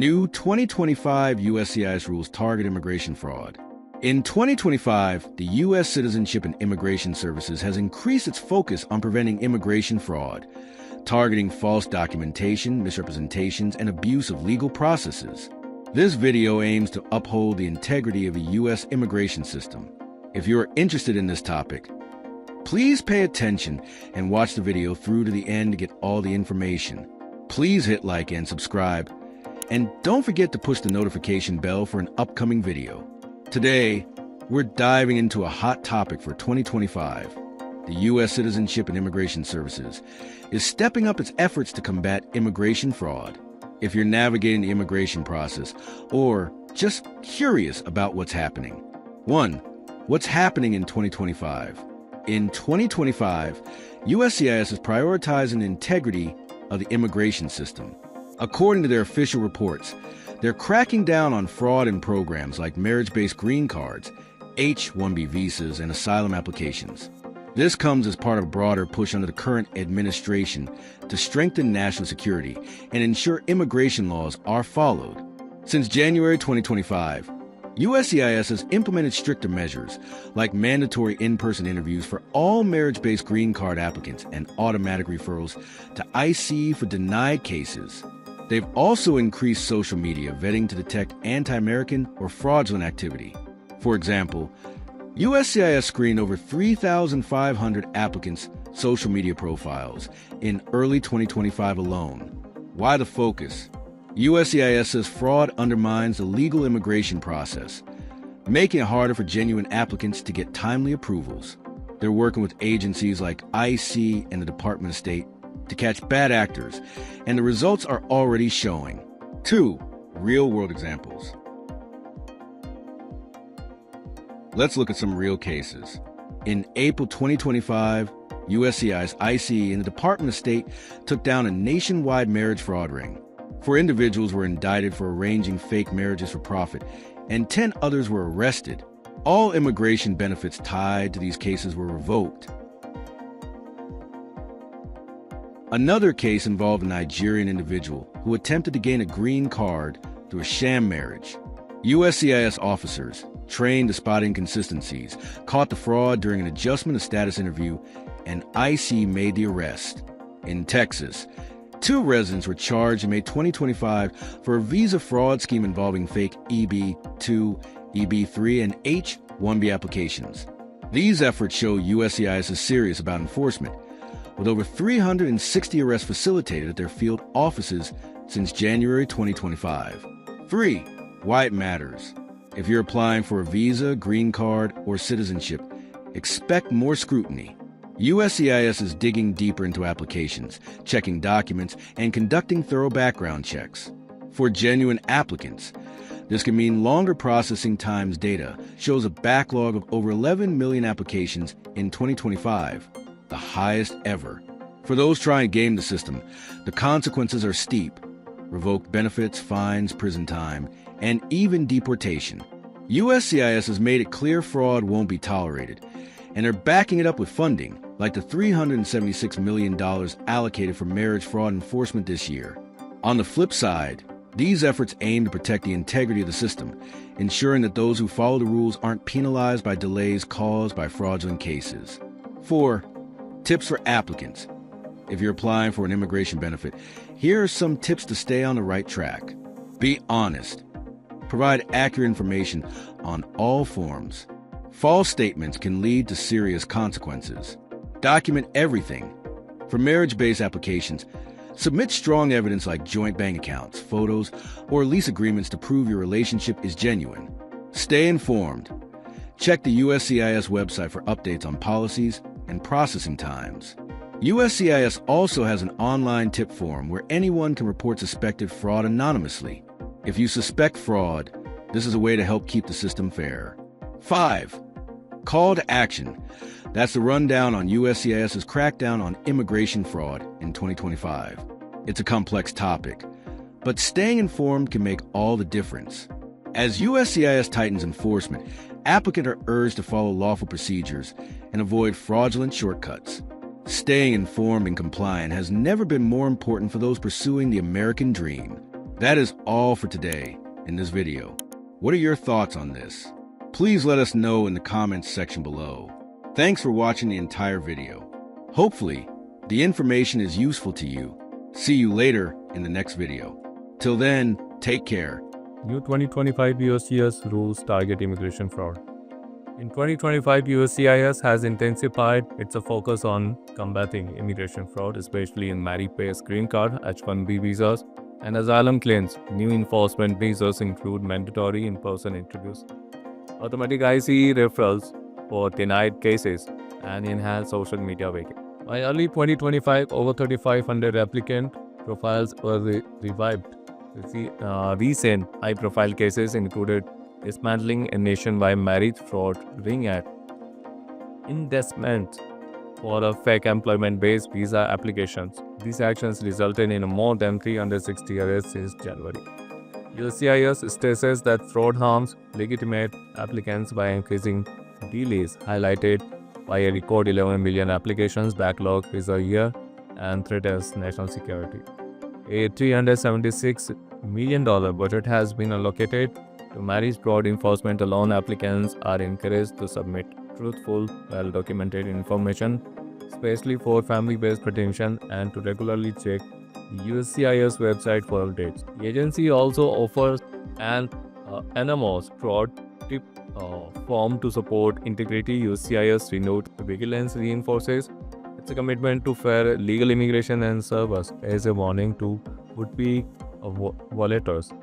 New 2025 USCIS rules target immigration fraud. In 2025, the U.S. Citizenship and Immigration Services has increased its focus on preventing immigration fraud, targeting false documentation, misrepresentations, and abuse of legal processes. This video aims to uphold the integrity of a U.S. immigration system. If you are interested in this topic, please pay attention and watch the video through to the end to get all the information. Please hit like and subscribe, and don't forget to push the notification bell for an upcoming video. Today, we're diving into a hot topic for 2025. The U.S. Citizenship and Immigration Services is stepping up its efforts to combat immigration fraud. If you're navigating the immigration process or just curious about what's happening. 1. What's happening in 2025? In 2025, USCIS is prioritizing the integrity of the immigration system. According to their official reports, they're cracking down on fraud in programs like marriage-based green cards, H-1B visas, and asylum applications. This comes as part of a broader push under the current administration to strengthen national security and ensure immigration laws are followed. Since January 2025, USCIS has implemented stricter measures like mandatory in-person interviews for all marriage-based green card applicants and automatic referrals to IC for denied cases. They've also increased social media vetting to detect anti-American or fraudulent activity. For example, USCIS screened over 3,500 applicants' social media profiles in early 2025 alone. Why the focus? USCIS says fraud undermines the legal immigration process, making it harder for genuine applicants to get timely approvals. They're working with agencies like IC and the Department of State to catch bad actors, and the results are already showing. 2. Real-world examples. Let's look at some real cases. In April 2025, USCIS, IC, and the Department of State took down a nationwide marriage fraud ring. 4 individuals were indicted for arranging fake marriages for profit, and 10 others were arrested. All immigration benefits tied to these cases were revoked. Another case involved a Nigerian individual who attempted to gain a green card through a sham marriage. USCIS officers, trained to spot inconsistencies, caught the fraud during an adjustment of status interview, and IC made the arrest. In Texas, 2 residents were charged in May 2025 for a visa fraud scheme involving fake EB-2, EB-3, and H-1B applications. These efforts show USCIS is serious about enforcement, with over 360 arrests facilitated at their field offices since January 2025. 3. Why it matters. If you're applying for a visa, green card, or citizenship, expect more scrutiny. USCIS is digging deeper into applications, checking documents, and conducting thorough background checks. For genuine applicants, this can mean longer processing times. Data shows a backlog of over 11 million applications in 2025, the highest ever. For those trying to game the system, the consequences are steep: revoked benefits, fines, prison time, and even deportation. USCIS has made it clear fraud won't be tolerated, and they're backing it up with funding, like the $376 million allocated for marriage fraud enforcement this year. On the flip side, these efforts aim to protect the integrity of the system, ensuring that those who follow the rules aren't penalized by delays caused by fraudulent cases. 4. Tips for applicants. If you're applying for an immigration benefit, here are some tips to stay on the right track. Be honest. Provide accurate information on all forms. False statements can lead to serious consequences. Document everything. For marriage-based applications, submit strong evidence like joint bank accounts, photos, or lease agreements to prove your relationship is genuine. Stay informed. Check the USCIS website for updates on policies and processing times. USCIS also has an online tip forum where anyone can report suspected fraud anonymously. If you suspect fraud, this is a way to help keep the system fair. 5. Call to action. That's the rundown on USCIS's crackdown on immigration fraud in 2025. It's a complex topic, but staying informed can make all the difference. As USCIS tightens enforcement, applicants are urged to follow lawful procedures and avoid fraudulent shortcuts. Staying informed and compliant has never been more important for those pursuing the American dream. That is all for today in this video. What are your thoughts on this? Please let us know in the comments section below. Thanks for watching the entire video. Hopefully, the information is useful to you. See you later in the next video. Till then, take care. New 2025 USCIS rules target immigration fraud. In 2025, USCIS has intensified its focus on combating immigration fraud, especially in merit-based green card, H-1B visas, and asylum claims. New enforcement measures include mandatory in-person interviews, automatic IC referrals for denied cases, and enhanced social media vetting. By early 2025, over 3,500 applicant profiles were revived. Recent high-profile cases included dismantling a nationwide marriage fraud ring at investment for a fake employment-based visa applications. These actions resulted in more than 360 arrests since January. USCIS stresses that fraud harms legitimate applicants by increasing delays, highlighted by a record 11 million applications backlog is a year and threatens national security. A $376 million budget has been allocated to marriage fraud enforcement alone. Applicants are encouraged to submit truthful, well-documented information, especially for family-based pretension, and to regularly check the USCIS website for updates. The agency also offers an anonymous fraud tip form to support integrity. USCIS renewed vigilance reinforces its commitment to fair legal immigration and serves as a warning to would-be violators.